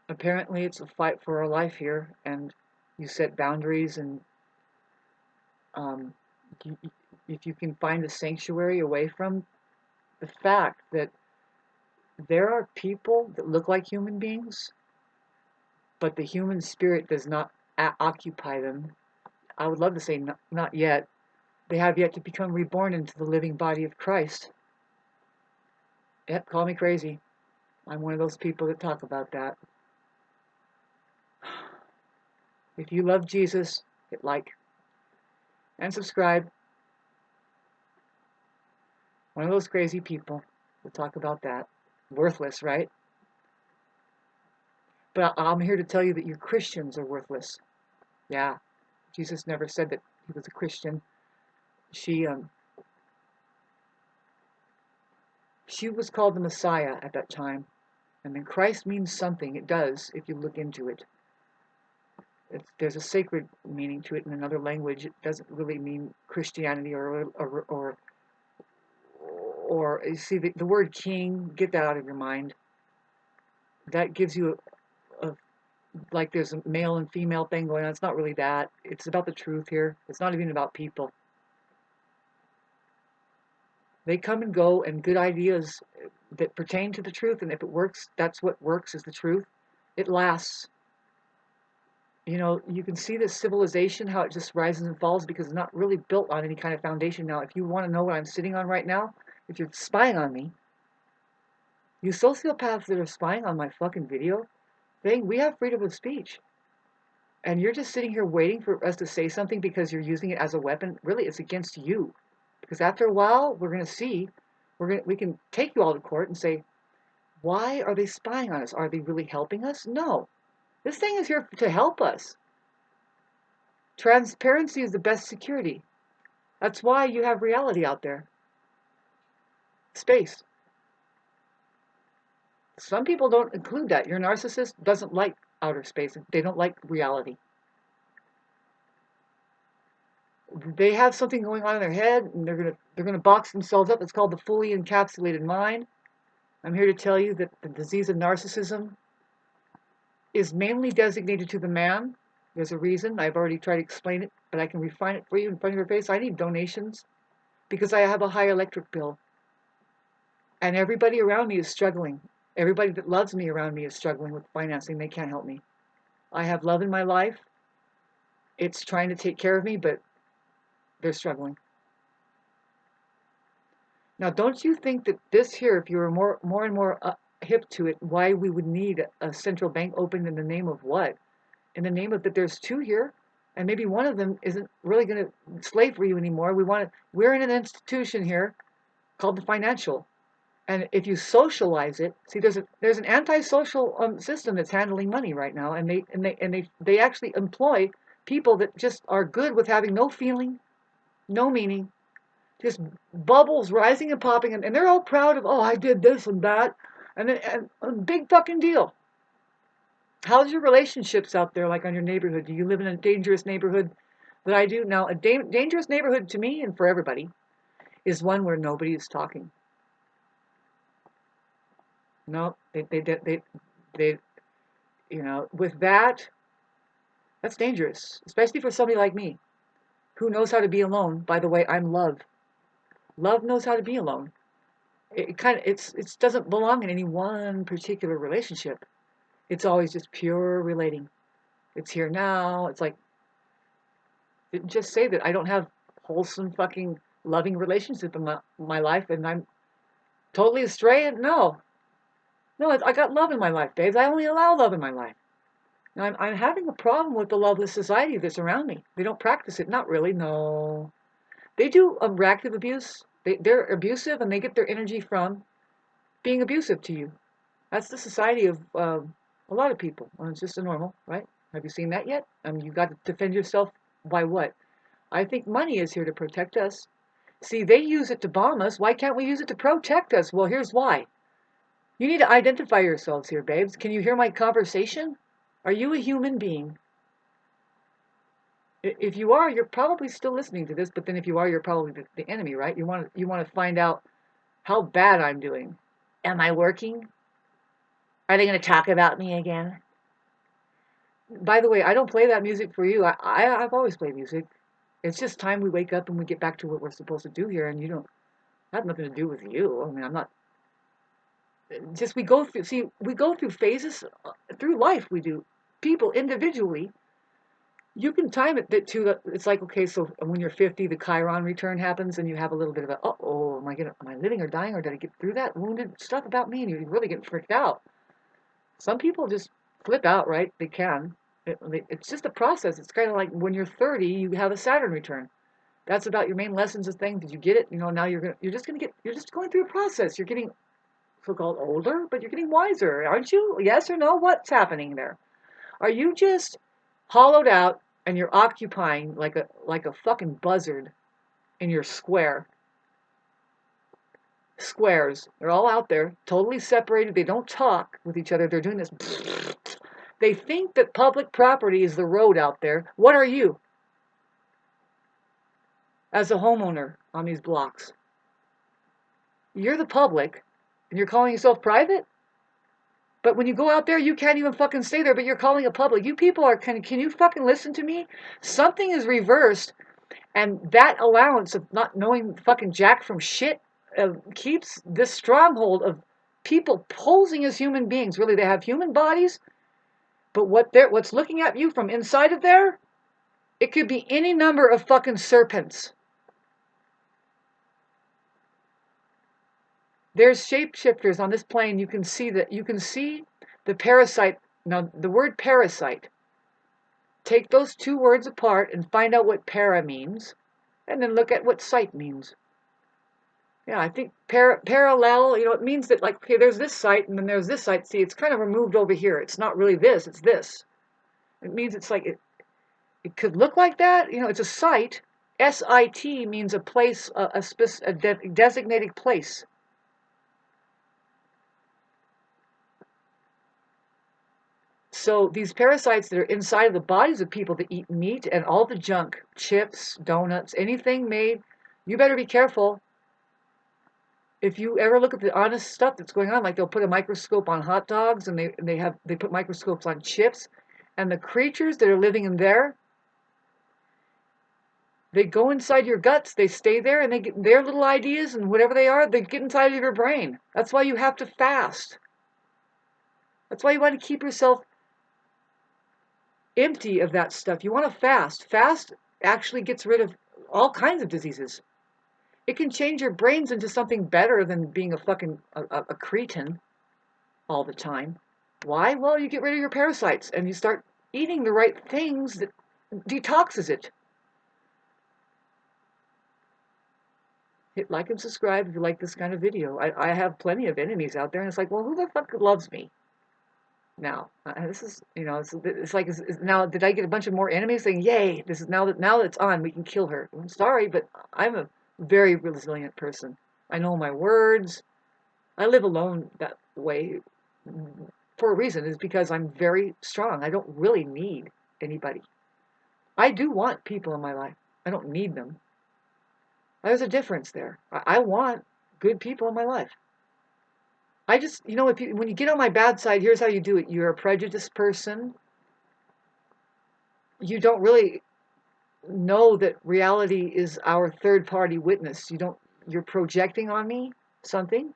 Apparently, it's a fight for our life here, and you set boundaries, and um, you, if you can find a sanctuary away from the fact that there are people that look like human beings, but the human spirit does not occupy them. I would love to say not yet. They have yet to become reborn into the living body of Christ. Yep, call me crazy. I'm one of those people that talk about that. If you love Jesus, hit like and subscribe. One of those crazy people that talk about that. Worthless, right? But I'm here to tell you that you Christians are worthless. Yeah, Jesus never said that he was a Christian. She she was called the Messiah at that time. And then Christ means something. It does if you look into it. There's a sacred meaning to it in another language. It doesn't really mean Christianity or you see the word king. Get that out of your mind. That gives you a like there's a male and female thing going on. It's not really that. It's about the truth here. It's not even about people. They come and go, and good ideas that pertain to the truth, and if it works, that's what works is the truth. It lasts. You know, you can see this civilization, how it just rises and falls because it's not really built on any kind of foundation. Now, if you want to know what I'm sitting on right now, if you're spying on me, you sociopaths that are spying on my fucking video thing, we have freedom of speech. And you're just sitting here waiting for us to say something because you're using it as a weapon. Really, it's against you. Because after a while, we're going to see, we can take you all to court and say, why are they spying on us? Are they really helping us? No. This thing is here to help us. Transparency is the best security. That's why you have reality out there. Space. Some people don't include that. Your narcissist doesn't like outer space. They don't like reality. They have something going on in their head, and they're gonna box themselves up. It's called the fully encapsulated mind. I'm here to tell you that the disease of narcissism is mainly designated to the man. There's a reason. I've already tried to explain it, but I can refine it for you in front of your face. I need donations because I have a high electric bill. And everybody around me is struggling. Everybody that loves me around me is struggling with financing. They can't help me. I have love in my life. It's trying to take care of me, but they're struggling. Now, don't you think that this here, if you were more and more hip to it, why we would need a central bank open in the name of what? In the name of that there's two here, and maybe one of them isn't really going to slave for you anymore. We're in an institution here called the financial. And if you socialize it, see, there's an antisocial system that's handling money right now, and they actually employ people that just are good with having no feeling, no meaning, just bubbles rising and popping, and they're all proud of, oh, I did this and that, and a big fucking deal. How's your relationships out there, like on your neighborhood? Do you live in a dangerous neighborhood that I do? Now, a dangerous neighborhood to me and for everybody is one where nobody is talking. No, they you know, with that, that's dangerous, especially for somebody like me who knows how to be alone. By the way, I'm love. Love knows how to be alone. It doesn't belong in any one particular relationship. It's always just pure relating. It's here now. It's like didn't just say that I don't have wholesome fucking loving relationship in my life and I'm totally astray. And no, I got love in my life, babes. I only allow love in my life. And I'm having a problem with the loveless society that's around me. They don't practice it. Not really. No, they do reactive abuse. They're abusive and they get their energy from being abusive to you. That's the society of a lot of people. Well, it's just a normal, right? Have you seen that yet? I mean, you got to defend yourself by what? I think money is here to protect us. See, they use it to bomb us. Why can't we use it to protect us? Well, here's why. You need to identify yourselves here, babes. Can you hear my conversation? Are you a human being? If you are, you're probably still listening to this, but then if you are, you're probably the enemy, right? You want to find out how bad I'm doing. Am I working? Are they going to talk about me again? By the way, I don't play that music for you. I've always played music. It's just time we wake up and we get back to what we're supposed to do here, and you don't have nothing to do with you. I mean, I'm not. Just we go through. See, we go through phases through life. We do. People individually. You can time it that to the. It's like okay, so when you're 50, the Chiron return happens, and you have a little bit of a. Oh, am I living or dying, or did I get through that wounded stuff about me? And you really get freaked out. Some people just flip out, right? They can. It's just a process. It's kind of like when you're 30, you have a Saturn return. That's about your main lessons of things. Did you get it? You know, now you're just going through a process. You're getting so-called older, but you're getting wiser, aren't you? Yes or no? What's happening there? Are you just hollowed out and you're occupying like a fucking buzzard in your square? Squares. They're all out there, totally separated. They don't talk with each other. They're doing this. They think that public property is the road out there. What are you as a homeowner on these blocks? You're the public and you're calling yourself private? But when you go out there, you can't even fucking stay there, but you're calling it public. You people are can you fucking listen to me? Something is reversed, and that allowance of not knowing fucking jack from shit keeps this stronghold of people posing as human beings. Really, they have human bodies, but what's looking at you from inside of there, it could be any number of fucking serpents. There's shapeshifters on this plane. You can see the parasite. Now, the word parasite. Take those two words apart and find out what para means, and then look at what site means. Yeah, I think parallel, it means that like, okay, there's this site and then there's this site. See, it's kind of removed over here. It's not really this, it's this. It means it's like, it could look like that. It's a site. SIT means a place, a designated place. So these parasites that are inside of the bodies of people that eat meat and all the junk, chips, donuts, anything made, you better be careful. If you ever look at the honest stuff that's going on, like they'll put a microscope on hot dogs and they put microscopes on chips, and the creatures that are living in there, they go inside your guts, they stay there, and they get their little ideas and whatever they are, they get inside of your brain. That's why you have to fast. That's why you want to keep yourself empty of that stuff. You want to fast. Fast actually gets rid of all kinds of diseases. It can change your brains into something better than being a fucking a cretin all the time. Why? Well, you get rid of your parasites and you start eating the right things that detoxes it. Hit like and subscribe if you like this kind of video. I have plenty of enemies out there, and it's like, well, who the fuck loves me now? This is, it's like, now did I get a bunch of more enemies saying, yay, this is now that it's on, we can kill her. I'm sorry, but I'm a very resilient person. I know my words. I live alone that way for a reason, is because I'm very strong. I don't really need anybody. I do want people in my life. I don't need them. There's a difference there. I want good people in my life. I just, when you get on my bad side, here's how you do it. You're a prejudiced person. You don't really know that reality is our third party witness. You're projecting on me something.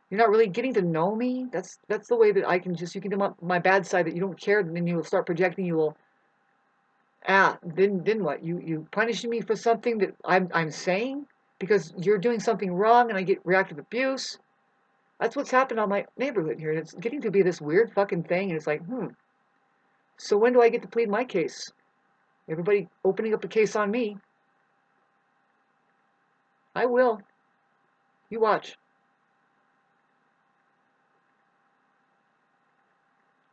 You're not really getting to know me. That's the way that I can you can come up my bad side that you don't care, and then you'll start projecting. You will, then what? You punishing me for something that I'm saying because you're doing something wrong, and I get reactive abuse. That's what's happened on my neighborhood here. And it's getting to be this weird fucking thing, and it's like, so when do I get to plead my case? Everybody opening up a case on me. I will. You watch.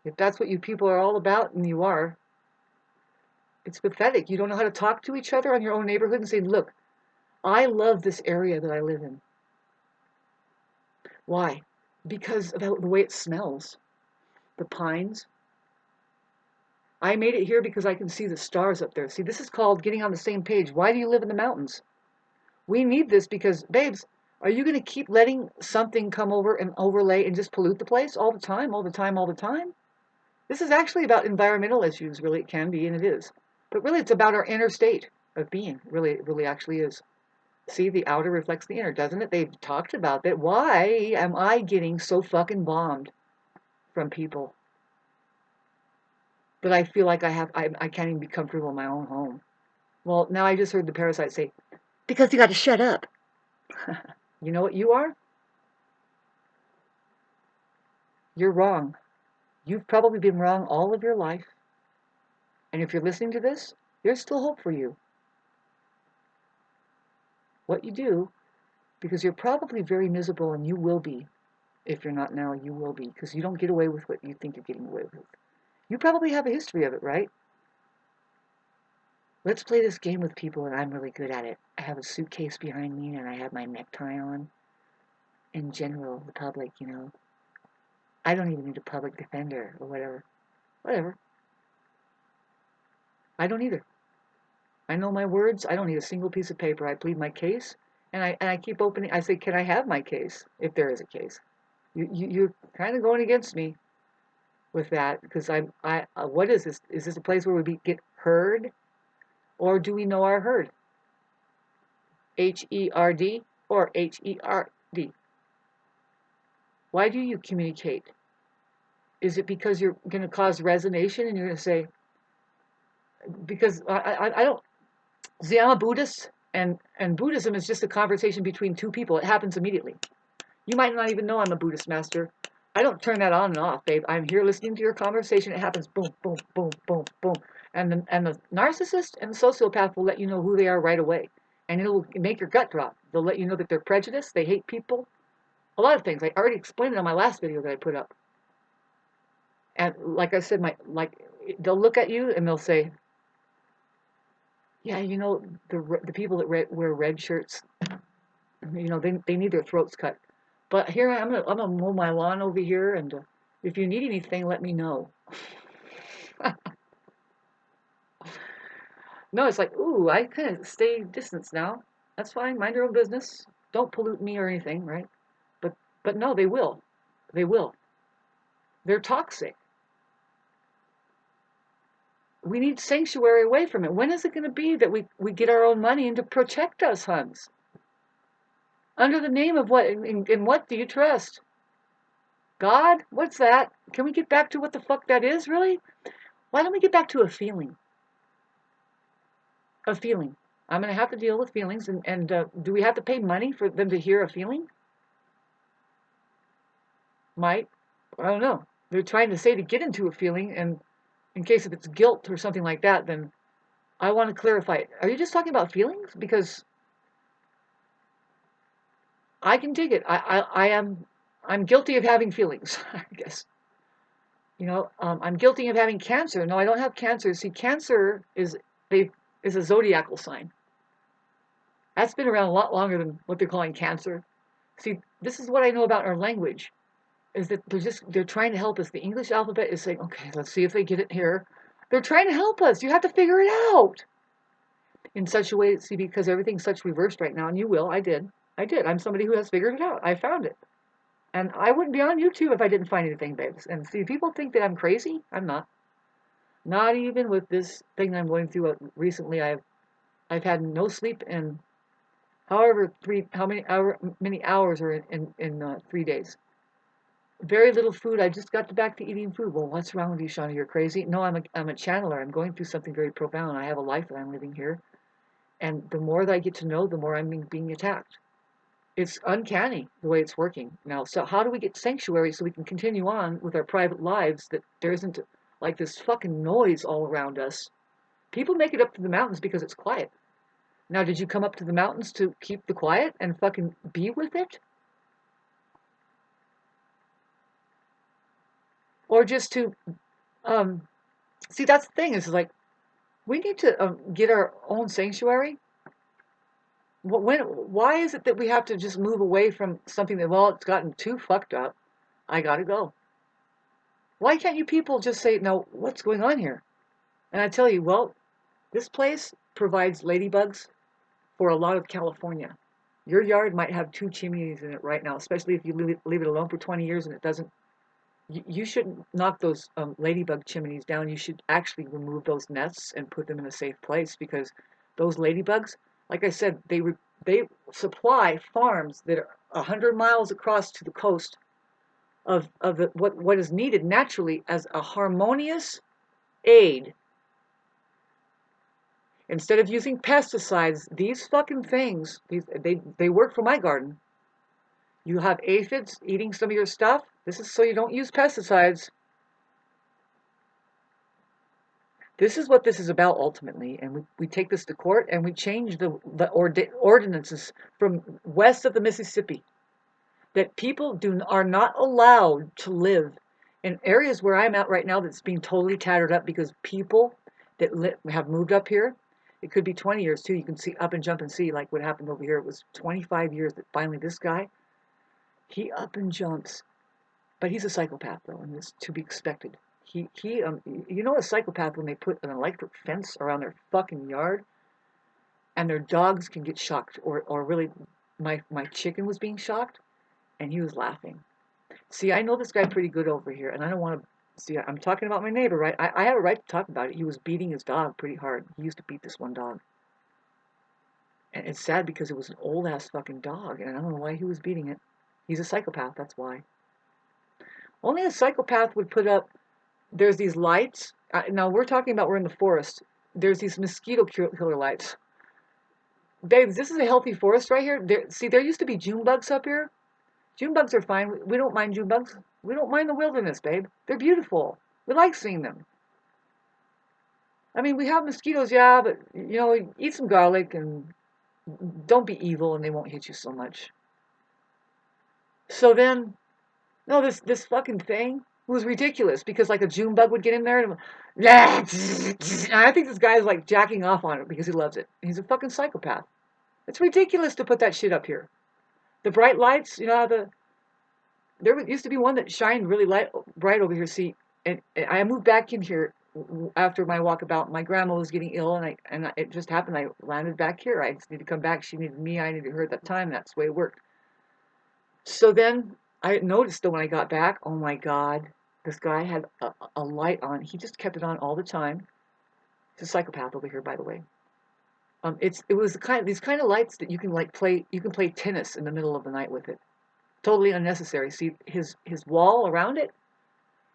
If that's what you people are all about, and you are, it's pathetic. You don't know how to talk to each other on your own neighborhood and say, look, I love this area that I live in. Why? Because of the way it smells. The pines. I made it here because I can see the stars up there. See, this is called getting on the same page. Why do you live in the mountains? We need this because, babes, are you going to keep letting something come over and overlay and just pollute the place all the time, all the time, all the time? This is actually about environmental issues, really. It can be, and it is. But really, it's about our inner state of being. Really, it really actually is. See, the outer reflects the inner, doesn't it? They've talked about that. Why am I getting so fucking bombed from people that I feel like I can't even be comfortable in my own home? Well, now I just heard the parasite say, because you got to shut up. You know what you are? You're wrong. You've probably been wrong all of your life. And if you're listening to this, there's still hope for you. What you do, because you're probably very miserable, and you will be. If you're not now, you will be, because you don't get away with what you think you're getting away with. You probably have a history of it, right? Let's play this game with people, and I'm really good at it. I have a suitcase behind me, and I have my necktie on. In general, the public, I don't even need a public defender or whatever. Whatever. I don't either. I know my words. I don't need a single piece of paper. I plead my case, and I keep opening. I say, can I have my case, if there is a case? You're kind of going against me with that, because what is this? Is this a place where we get heard, or do we know our herd? HERD or HERD? Why do you communicate? Is it because you're going to cause resonance, and you're going to say, because I don't, see, I'm a Buddhist, and Buddhism is just a conversation between two people. It happens immediately. You might not even know I'm a Buddhist master. I don't turn that on and off, babe. I'm here listening to your conversation. It happens boom, boom, boom, boom, boom. And the narcissist and the sociopath will let you know who they are right away. And it'll make your gut drop. They'll let you know that they're prejudiced, they hate people. A lot of things. I already explained it on my last video that I put up. And like I said, they'll look at you and they'll say, yeah, the people that wear red shirts, they need their throats cut. But here I'm gonna mow my lawn over here, and if you need anything, let me know. No, it's like, ooh, I kind of stay distance now. That's fine. Mind your own business. Don't pollute me or anything, right? But no, they will. They will. They're toxic. We need sanctuary away from it. When is it going to be that we get our own money and to protect us, huns? Under the name of what? In what do you trust? God? What's that? Can we get back to what the fuck that is, really? Why don't we get back to a feeling? A feeling. I'm going to have to deal with feelings, and do we have to pay money for them to hear a feeling? Might. I don't know. They're trying to say to get into a feeling, and in case if it's guilt or something like that, then I want to clarify it. Are you just talking about feelings? Because I can dig it. I'm guilty of having feelings, I guess. I'm guilty of having cancer. No, I don't have cancer. See, cancer is a zodiacal sign. That's been around a lot longer than what they're calling cancer. See, this is what I know about our language, is that they're trying to help us. The English alphabet is saying, okay, let's see if they get it here. They're trying to help us. You have to figure it out in such a way, see, because everything's such reversed right now, and you will. I did. I'm somebody who has figured it out. I found it. And I wouldn't be on YouTube if I didn't find anything, babes. And see, people think that I'm crazy. I'm not. Not even with this thing I'm going through recently. I've had no sleep in how many hours are in 3 days. Very little food. I just got back to eating food. Well, what's wrong with you, Shauna? You're crazy. No, I'm a channeler. I'm going through something very profound. I have a life that I'm living here, and the more that I get to know, the more I'm being attacked. It's uncanny the way it's working now. So how do we get sanctuary so we can continue on with our private lives, that there isn't like this fucking noise all around us? People make it up to the mountains because it's quiet. Now, did you come up to the mountains to keep the quiet and fucking be with it? Or just to, see, that's the thing, is like, we need to get our own sanctuary. Why is it that we have to just move away from something that, well, it's gotten too fucked up, I gotta go? Why can't you people just say, no, what's going on here? And I tell you, well, this place provides ladybugs for a lot of California. Your yard might have 2 chimneys in it right now, especially if you leave it alone for 20 years and it doesn't You shouldn't knock those ladybug chimneys down. You should actually remove those nests and put them in a safe place because those ladybugs, like I said, they supply farms that are 100 miles across to the coast of what is needed naturally as a harmonious aid. Instead of using pesticides, these fucking things, they work for my garden. You have aphids eating some of your stuff. This is so you don't use pesticides. This is what this is about ultimately, and we take this to court and we change the ordinances from west of the Mississippi that people are not allowed to live in areas where I'm at right now that's being totally tattered up because people that have moved up here, it could be 20 years too. You can see up and jump and see like what happened over here. It was 25 years that finally this guy, he up and jumps, but he's a psychopath though, and it's to be expected. You know a psychopath when they put an electric fence around their fucking yard and their dogs can get shocked, or really, my chicken was being shocked, and he was laughing. See, I know this guy pretty good over here, and I don't want to. See, I'm talking about my neighbor, right? I have a right to talk about it. He was beating his dog pretty hard. He used to beat this one dog. And it's sad because it was an old ass fucking dog, and I don't know why he was beating it. He's a psychopath, that's why. Only a psychopath would put up. There's these lights. Now we're talking about we're in the forest. There's these mosquito killer lights. Babes, this is a healthy forest right here. See, there used to be June bugs up here. June bugs are fine. We don't mind June bugs. We don't mind the wilderness, babe. They're beautiful. We like seeing them. I mean, we have mosquitoes, yeah, but eat some garlic and don't be evil, and they won't hit you so much. So then, no, this fucking thing was ridiculous because like a June bug would get in there and I think this guy's like jacking off on it because he loves it. He's a fucking psychopath. It's ridiculous to put that shit up here. The bright lights, there used to be one that shined really bright over here. See, and I moved back in here after my walkabout. My grandma was getting ill, and it just happened. I landed back here. I just needed to come back. She needed me. I needed her at that time. That's the way it worked. So then I noticed that when I got back, oh my God, this guy had a light on. He just kept it on all the time. He's a psychopath over here, by the way. It was these kind of lights that you can play tennis in the middle of the night with it. Totally unnecessary. See his wall around it,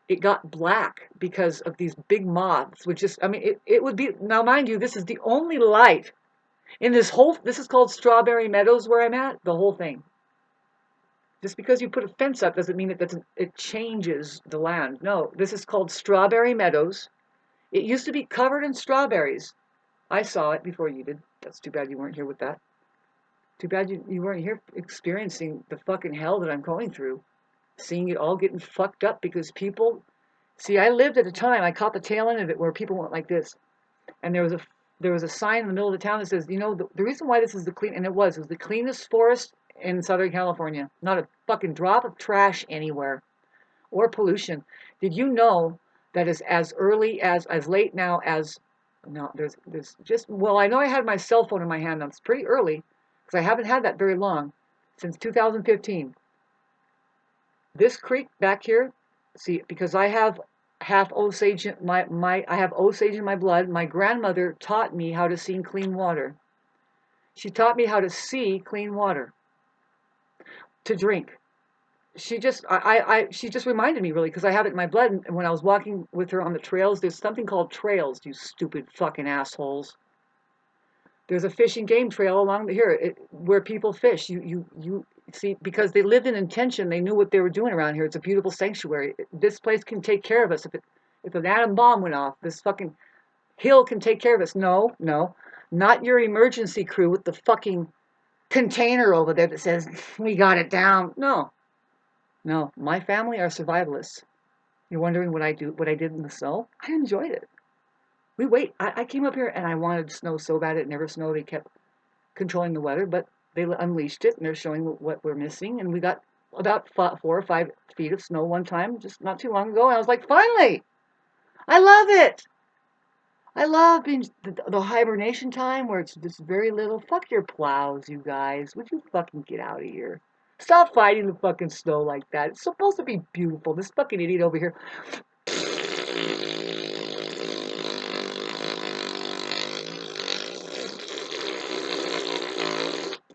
it got black because of these big moths, which is, I mean, it would be, now mind you, this is the only light in this is called Strawberry Meadows where I'm at, the whole thing. Just because you put a fence up doesn't mean it changes the land. No, this is called Strawberry Meadows. It used to be covered in strawberries. I saw it before you did. That's too bad you weren't here with that. Too bad you weren't here experiencing the fucking hell that I'm going through. Seeing it all getting fucked up because people. See, I lived at a time, I caught the tail end of it where people went like this. And there was a sign in the middle of the town that says, the reason why this is and it was the cleanest forest in Southern California. Not a fucking drop of trash anywhere or pollution. Did you know that is as early as late now as, no, there's just, well, I know I had my cell phone in my hand. That's pretty early because I haven't had that very long, since 2015. This creek back here, see, because I have half Osage, I have Osage in my blood. My grandmother taught me how to see clean water. She taught me how to see clean water to drink. She just reminded me really because I have it in my blood. And when I was walking with her on the trails, there's something called trails. You stupid fucking assholes. There's a fish and game trail along here where people fish. You see, because they lived in intention, they knew what they were doing around here. It's a beautiful sanctuary. This place can take care of us. If an atom bomb went off, this fucking hill can take care of us. No, no, not your emergency crew with the fucking container over there that says we got it down. No, no, my family are survivalists. You're wondering what I did in the snow? I enjoyed it. I came up here and I wanted snow so bad it never snowed. They kept controlling the weather, but they unleashed it and they're showing what we're missing. And we got about 4 or 5 feet of snow one time just not too long ago. And I was like, finally, I love it. I love being the hibernation time where it's just very little. Fuck your plows, you guys. Would you fucking get out of here? Stop fighting the fucking snow like that. It's supposed to be beautiful. This fucking idiot over here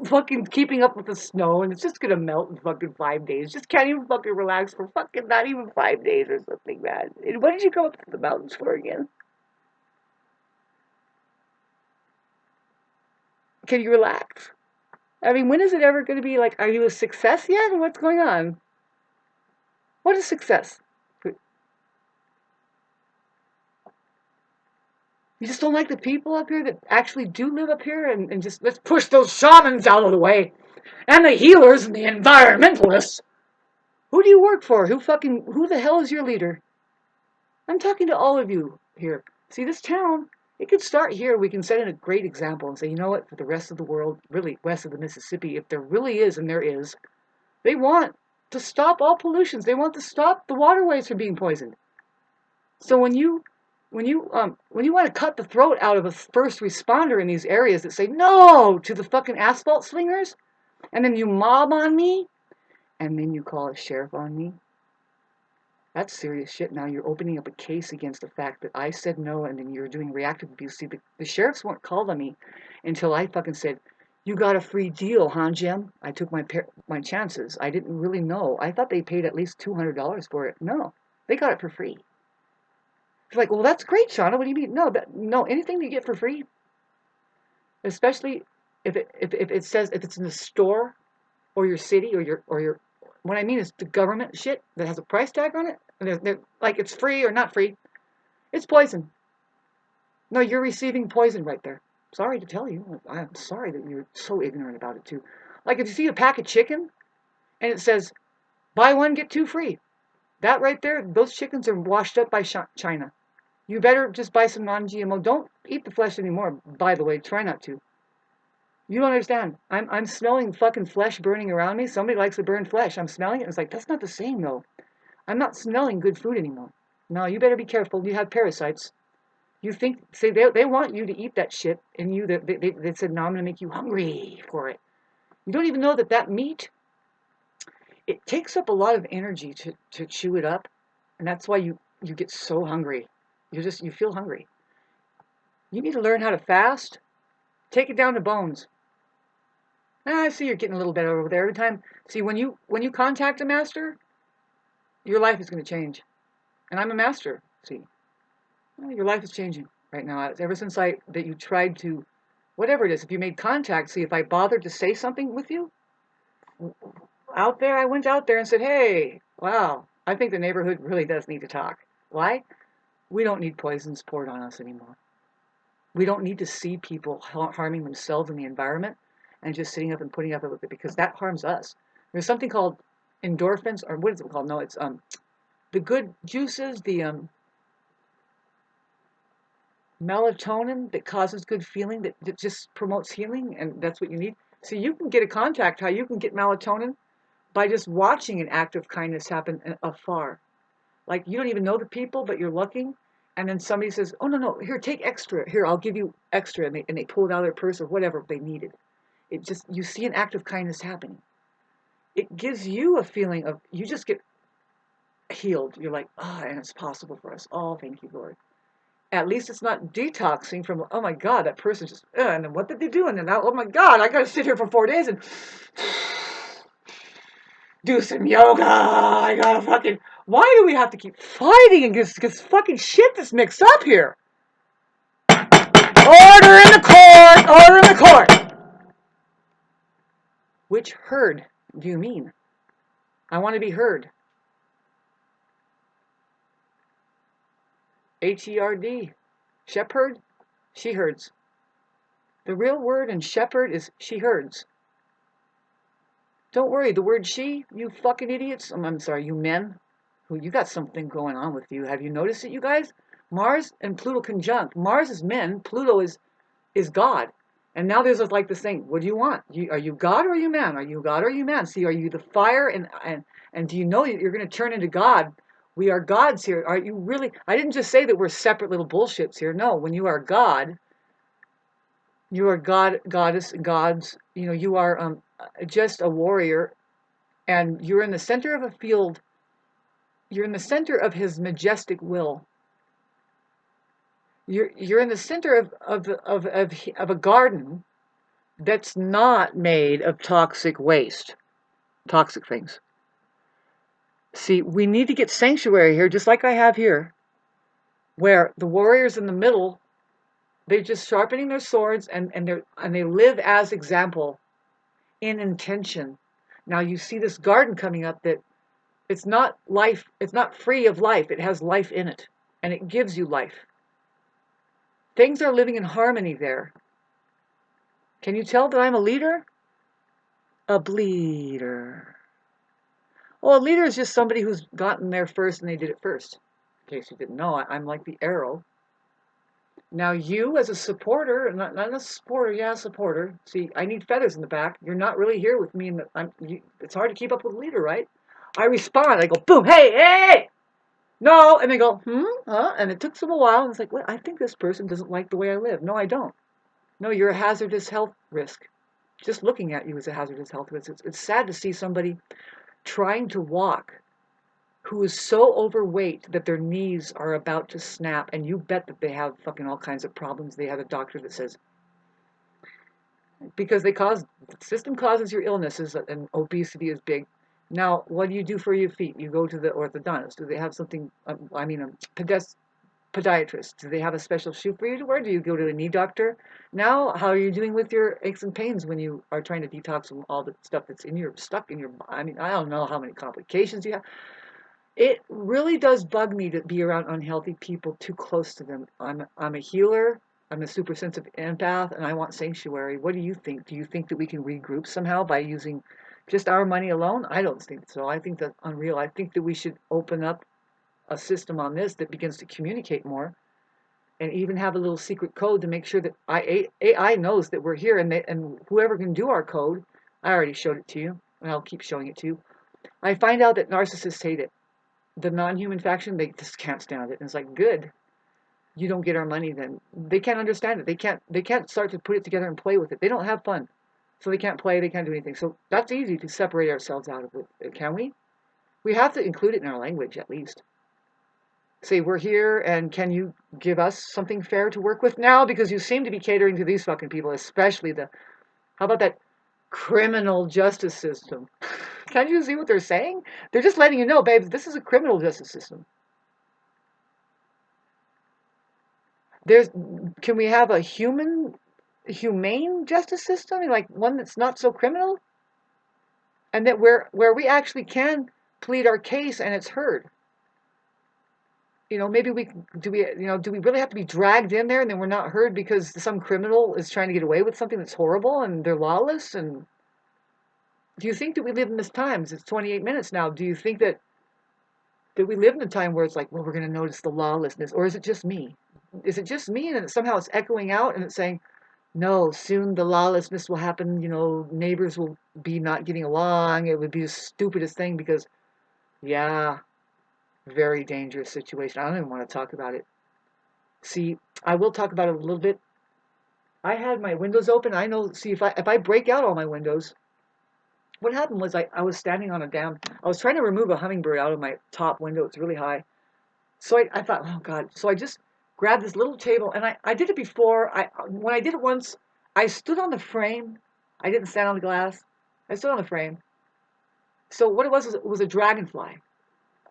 fucking keeping up with the snow, and it's just gonna melt in fucking 5 days. Just can't even fucking relax for fucking not even 5 days or something, man. And what did you go up to the mountains for again? Can you relax? I mean, when is it ever going to be like, are you a success yet? Or what's going on? What is success? You just don't like the people up here that actually do live up here and just let's push those shamans out of the way. And the healers and the environmentalists. Who do you work for? Who the hell is your leader? I'm talking to all of you here. See, this town, it could start here. We can set in a great example and say, you know what, for the rest of the world, really west of the Mississippi, if there really is, and there is, they want to stop all pollutions. They want to stop the waterways from being poisoned. So when you want to cut the throat out of a first responder in these areas that say no to the fucking asphalt slingers, and then you mob on me, and then you call a sheriff on me, that's serious shit. Now you're opening up a case against the fact that I said no, and then you're doing reactive abuse. See, the sheriffs weren't called on me until I fucking said, "You got a free deal, huh, Jim?" I took my chances. I didn't really know. I thought they paid at least $200 for it. No, they got it for free. It's like, well, that's great, Shauna. What do you mean? No, anything you get for free, especially if it says if it's in the store or your city or your what I mean is the government shit that has a price tag on it. And they're like it's free or not free. It's poison. No, you're receiving poison right there. Sorry to tell you. I'm sorry that you're so ignorant about it too. Like if you see a pack of chicken and it says buy one get two free, that right there, those chickens are washed up by China. You better just buy some non-GMO. Don't eat the flesh anymore. By the way, try not to. You don't understand. I'm smelling fucking flesh burning around me. Somebody likes to burn flesh. I'm smelling it. It's like that's not the same though. I'm not smelling good food anymore. No, you better be careful. You have parasites. You think, say, they want you to eat that shit, and they said, no, I'm going to make you hungry for it. You don't even know that meat, it takes up a lot of energy to chew it up, and that's why you get so hungry. You feel hungry. You need to learn how to fast. Take it down to bones. I see you're getting a little better over there every time. See, when you contact a master, your life is going to change. And I'm a master. See, your life is changing right now. Ever since that you tried to, whatever it is, if you made contact, see, if I bothered to say something with you out there, I went out there and said, hey, wow, I think the neighborhood really does need to talk. Why? We don't need poisons poured on us anymore. We don't need to see people harming themselves in the environment and just sitting up and putting up with it because that harms us. There's something called endorphins, or what is it called? No, it's the good juices, the melatonin that causes good feeling, that just promotes healing, and that's what you need. So you can get a contact how you can get melatonin by just watching an act of kindness happen afar. Like you don't even know the people, but you're looking, and then somebody says, "Oh no, here, take extra. Here, I'll give you extra," and they pull it out of their purse or whatever they needed. It just you see an act of kindness happening. It gives you a feeling of you just get healed. You're like, ah, oh, and it's possible for us. Oh, thank you, Lord. At least it's not detoxing from, oh my God, that person just, and then what did they do? And then, oh my God, I got to sit here for 4 days and do some yoga. I got to fucking, why do we have to keep fighting against this fucking shit that's mixed up here? Order in the court! Order in the court! Which herd do you mean? I want to be heard. H-E-R-D. Shepherd? She-herds. The real word in shepherd is she-herds. Don't worry, the word she, you fucking idiots, I'm sorry, you men, who you got something going on with you. Have you noticed it, you guys? Mars and Pluto conjunct. Mars is men, Pluto is God. And now there's like this thing, what do you want? Are you God or are you man? Are you God or are you man? See, are you the fire and do you know you're going to turn into God? We are gods here. Are you really? I didn't just say that we're separate little bullshits here. No, when you are God, you are God, goddess, gods. You know, you are just a warrior And you're in the center of a field. You're in the center of his majestic will. You're in the center of a garden that's not made of toxic waste, toxic things. See, we need to get sanctuary here, just like I have here, where the warriors in the middle, they're just sharpening their swords and they live as example in intention. Now you see this garden coming up that it's not life, it's not free of life, it has life in it, and it gives you life. Things are living in harmony there. Can you tell that I'm a leader? A bleeder. Well, a leader is just somebody who's gotten there first and they did it first. In case you didn't know, I'm like the arrow. Now you as a supporter, not a supporter, yeah, a supporter. See, I need feathers in the back. You're not really here with me, it's hard to keep up with a leader, right? I respond. I go, boom, hey, hey, no, and they go, huh? And it took them a while. And it's like, well, I think this person doesn't like the way I live. No, I don't. No, you're a hazardous health risk. Just looking at you is a hazardous health risk. It's sad to see somebody trying to walk who is so overweight that their knees are about to snap, and you bet that they have fucking all kinds of problems. They have a doctor that says, because the system causes your illnesses, and obesity is big. Now, what do you do for your feet? You go to the orthodontist. Do they have something, a podiatrist? Do they have a special shoe for you to wear? Do you go to a knee doctor? Now, how are you doing with your aches and pains when you are trying to detox from all the stuff that's stuck in your, I don't know how many complications you have. It really does bug me to be around unhealthy people too close to them. I'm a healer. I'm a super sensitive empath, and I want sanctuary. What do you think? Do you think that we can regroup somehow by using just our money alone? I don't think so. I think that's unreal. I think that we should open up a system on this that begins to communicate more, and even have a little secret code to make sure that AI knows that we're here, and whoever can do our code, I already showed it to you, and I'll keep showing it to you. I find out that narcissists hate it. The non-human faction, they just can't stand it. And it's like, good, you don't get our money then. They can't understand it. They can't start to put it together and play with it. They don't have fun. So they can't play, they can't do anything. So that's easy to separate ourselves out of it, can we? We have to include it in our language at least. Say, we're here, and can you give us something fair to work with now? Because you seem to be catering to these fucking people, especially how about that criminal justice system? Can't you see what they're saying? They're just letting you know, babe, this is a criminal justice system. There's Can we have a humane justice system, like one that's not so criminal, and that where we actually can plead our case and it's heard? Maybe do we really have to be dragged in there and then we're not heard because some criminal is trying to get away with something that's horrible and they're lawless? And do you think that we live in this times? It's 28 minutes now. Do you think that we live in a time where it's like, well, we're going to notice the lawlessness, or is it just me? Is it just me, and somehow it's echoing out and it's saying, no, soon the lawlessness will happen. Neighbors will be not getting along. It would be the stupidest thing because, yeah, very dangerous situation. I don't even want to talk about it. See, I will talk about it a little bit. I had my windows open. I know, see, if I break out all my windows, what happened was I was standing on I was trying to remove a hummingbird out of my top window. It's really high. So I thought, oh God. So I just grabbed this little table, and I did it before. When I did it once, I stood on the frame. I didn't stand on the glass. I stood on the frame. So what it was a dragonfly,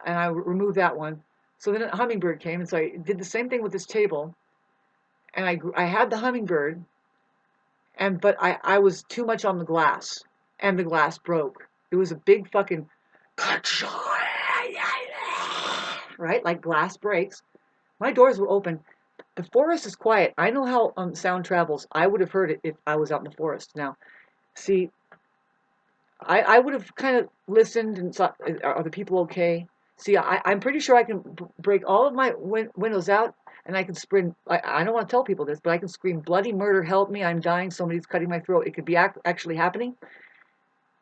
and I removed that one. So then a hummingbird came, and so I did the same thing with this table, and I had the hummingbird, but I was too much on the glass, and the glass broke. It was a big fucking right, like glass breaks. My doors were open. The forest is quiet. I know how sound travels. I would have heard it if I was out in the forest. Now, see, I would have kind of listened and thought, are the people okay? See, I'm pretty sure I can break all of my windows out, and I can scream. I don't want to tell people this, but I can scream, bloody murder, help me, I'm dying, somebody's cutting my throat. It could be actually happening.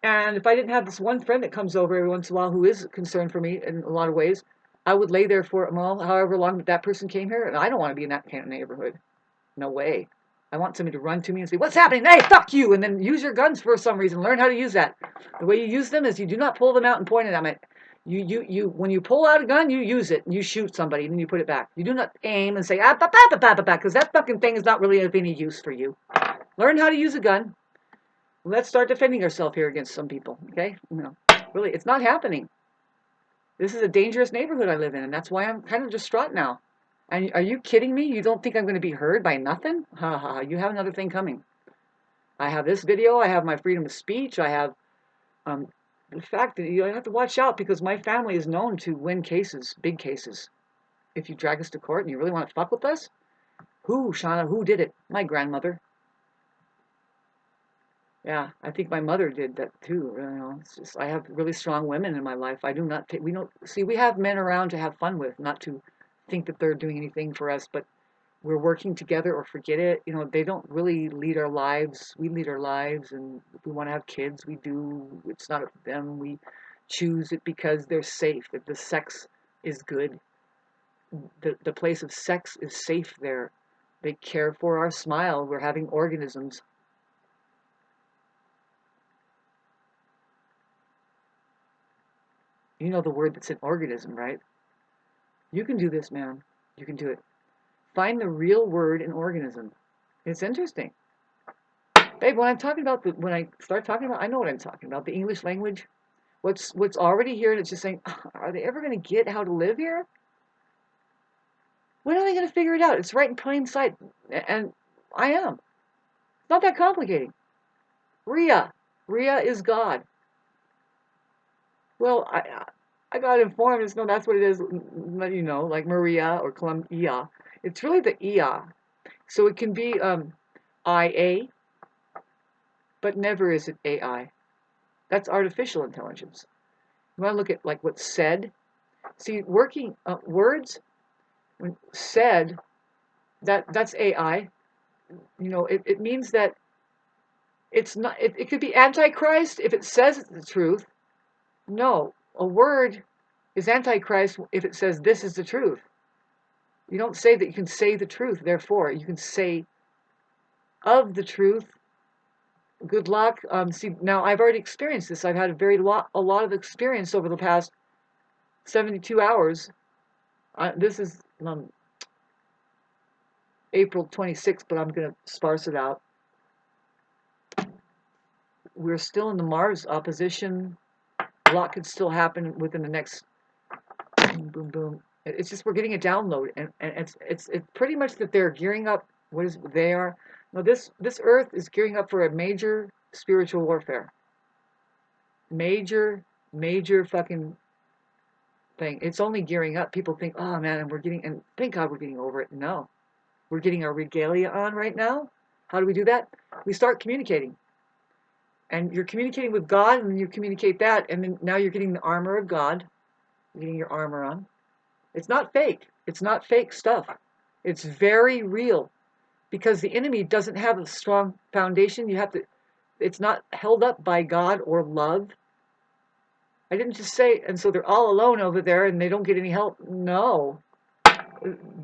And if I didn't have this one friend that comes over every once in a while who is concerned for me in a lot of ways, I would lay there for, well, however long that person came here, and I don't want to be in that kind of neighborhood. No way. I want somebody to run to me and say, what's happening? Hey, fuck you! And then use your guns for some reason. Learn how to use that. The way you use them is you do not pull them out and point it at them. When you pull out a gun, you use it and you shoot somebody and then you put it back. You do not aim and say, ah, ba, ba, ba, ba, ba, ba, because that fucking thing is not really of any use for you. Learn how to use a gun. Let's start defending ourselves here against some people, okay? Really, it's not happening. This is a dangerous neighborhood I live in, and that's why I'm kind of distraught now. And are you kidding me? You don't think I'm going to be heard by nothing? Ha ha ha, you have another thing coming. I have this video, I have my freedom of speech, I have the fact that you have to watch out because my family is known to win cases, big cases. If you drag us to court and you really want to fuck with us, who, Shauna, who did it? My grandmother. Yeah, I think my mother did that too. It's just I have really strong women in my life. I do not take. We don't see. We have men around to have fun with, not to think that they're doing anything for us. But we're working together, or forget it. They don't really lead our lives. We lead our lives, and if we want to have kids, we do. It's not up to them. We choose it because they're safe. That the sex is good. The place of sex is safe there. They care for our smile. We're having organisms. You know the word that's an organism, right? You can do this, man. You can do it. Find the real word in organism. It's interesting. Babe, when I start talking about, I know what I'm talking about. The English language. What's already here, and it's just saying, are they ever going to get how to live here? When are they going to figure it out? It's right in plain sight. And I am. It's not that complicating. Rhea. Rhea is God. Well, I got informed. It's no, that's what it is. Like Maria or Columbia. It's really the Ia. So it can be IA, but never is it AI. That's artificial intelligence. You want to look at like what's said. See, working words, when said, that's AI. It means that it's not. It could be antichrist if it says the truth. No, a word is antichrist if it says this is the truth. You don't say that you can say the truth. Therefore, you can say of the truth. Good luck. See, now I've already experienced this. I've had a lot of experience over the past 72 hours. This is April 26th, but I'm going to sparse it out. We're still in the Mars opposition. A lot could still happen within the next boom, boom, boom. It's just we're getting a download, and it's pretty much that they're gearing up. What is they are? No, this Earth is gearing up for a major spiritual warfare. Major fucking thing. It's only gearing up. People think, oh man, and thank God we're getting over it. No, we're getting our regalia on right now. How do we do that? We start communicating. And you're communicating with God, and you communicate that, and then now you're getting the armor of God. You're getting your armor on. It's not fake. It's not fake stuff. It's very real. Because the enemy doesn't have a strong foundation. It's not held up by God or love. I didn't just say, and so they're all alone over there and they don't get any help. No.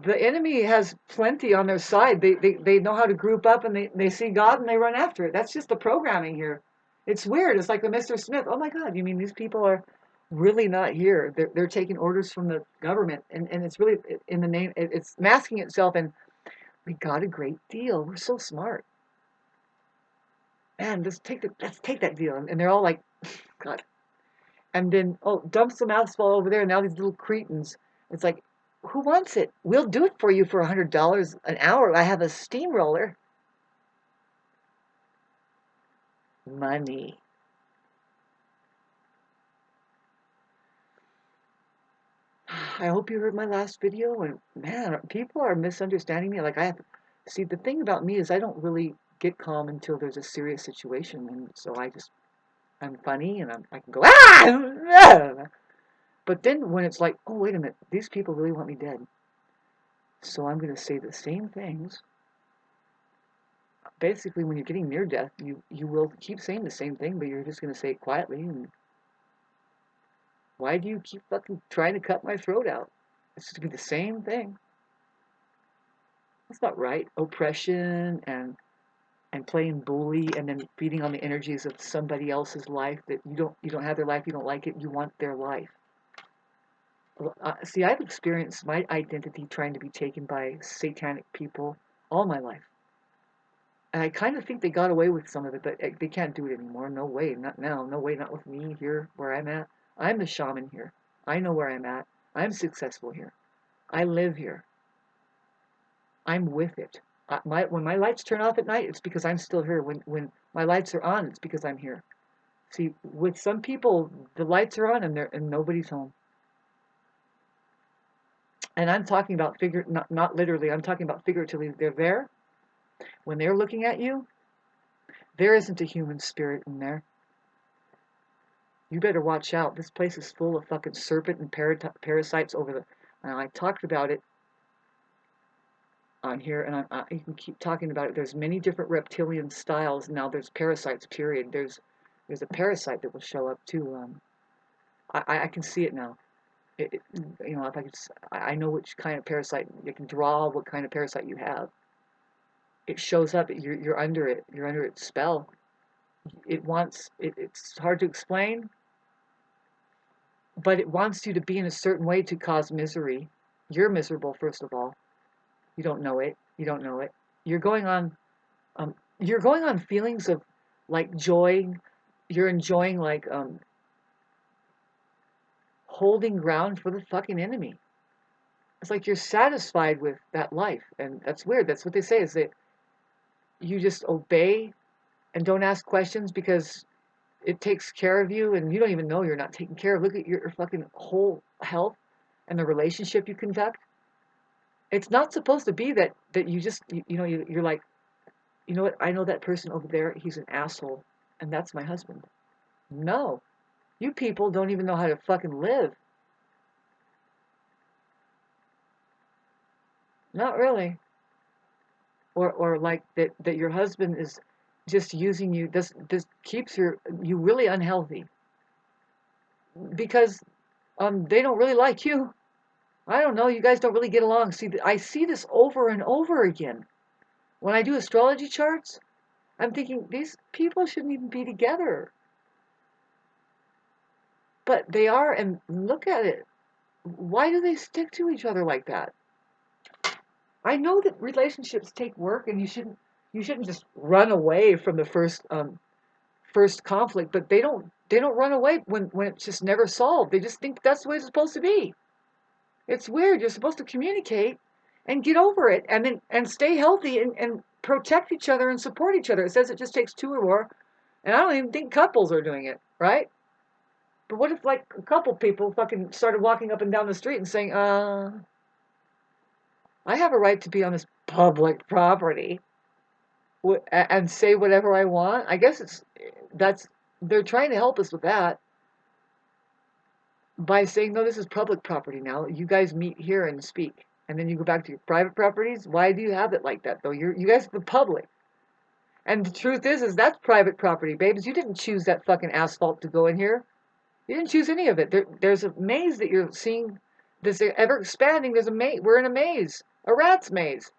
The enemy has plenty on their side. They know how to group up, and they see God and they run after it. That's just the programming here. It's weird. It's like the Mr. Smith. Oh my God, you mean these people are really not here? They're taking orders from the government, and it's really in the name. It's masking itself, and we got a great deal. We're so smart. Man, let's take that deal. And they're all like, God. And then, dump some asphalt over there. And now these little cretins. It's like, who wants it? We'll do it for you for $100 an hour. I have a steamroller. Money. I hope you heard my last video. And man, people are misunderstanding me. Like see, the thing about me is I don't really get calm until there's a serious situation. And so I'm funny and I can go, ah! But then when it's like, oh, wait a minute, these people really want me dead. So I'm going to say the same things. Basically, when you're getting near death, you will keep saying the same thing, but you're just going to say it quietly. And why do you keep fucking trying to cut my throat out? It's just going to be the same thing. That's not right. Oppression and playing bully and then feeding on the energies of somebody else's life that you don't have their life, you don't like it, you want their life. See, I've experienced my identity trying to be taken by satanic people all my life. And I kind of think they got away with some of it, but they can't do it anymore. No way, not now. No way, not with me here where I'm at. I'm the shaman here. I know where I'm at. I'm successful here. I live here. I'm with it. When my lights turn off at night, it's because I'm still here. When my lights are on, it's because I'm here. See, with some people, the lights are on and nobody's home. And I'm talking about not literally. I'm talking about figuratively. They're there. When they're looking at you, there isn't a human spirit in there. You better watch out. This place is full of fucking serpent and parasites over the. And I talked about it on here, and you can keep talking about it. There's many different reptilian styles now. There's parasites. Period. There's a parasite that will show up too. I can see it now. If I know which kind of parasite you can draw, what kind of parasite you have. It shows up. You're under it. You're under its spell. It's hard to explain, but it wants you to be in a certain way to cause misery. You're miserable, first of all. You don't know it. You don't know it. You're going on you're going on feelings of like joy. You're enjoying like holding ground for the fucking enemy. It's like you're satisfied with that life, and that's weird. That's what they say, is that you just obey and don't ask questions because it takes care of you, and you don't even know you're not taken care of. Look at your fucking whole health and the relationship you conduct. It's not supposed to be that you just you're like, you know what? I know that person over there. He's an asshole, and that's my husband. No, you people don't even know how to fucking live. Not really. Or like that your husband is just using you. This keeps you really unhealthy because they don't really like you. I don't know. You guys don't really get along. See, I see this over and over again. When I do astrology charts, I'm thinking these people shouldn't even be together. But they are, and look at it. Why do they stick to each other like that? I know that relationships take work, and you shouldn't just run away from the first conflict. But they don't run away when it's just never solved. They just think that's the way it's supposed to be. It's weird. You're supposed to communicate and get over it, and stay healthy and protect each other and support each other. It says it just takes two or more, and I don't even think couples are doing it, right? But what if like a couple people fucking started walking up and down the street and saying, I have a right to be on this public property and say whatever I want. I guess they're trying to help us with that by saying, no, this is public property now. You guys meet here and speak. And then you go back to your private properties. Why do you have it like that, though? You guys are the public. And the truth is that's private property, babes. You didn't choose that fucking asphalt to go in here. You didn't choose any of it. There's a maze that you're seeing. This ever expanding. There's a maze. We're in a maze. A rat's maze.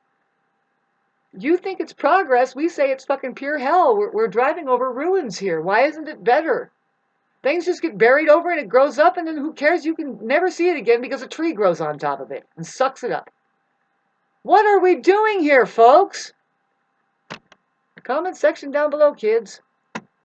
You think it's progress. We say it's fucking pure hell. We're driving over ruins here. Why isn't it better? Things just get buried over and it grows up, and then who cares? You can never see it again because a tree grows on top of it and sucks it up. What are we doing here, folks? Comment section down below, kids.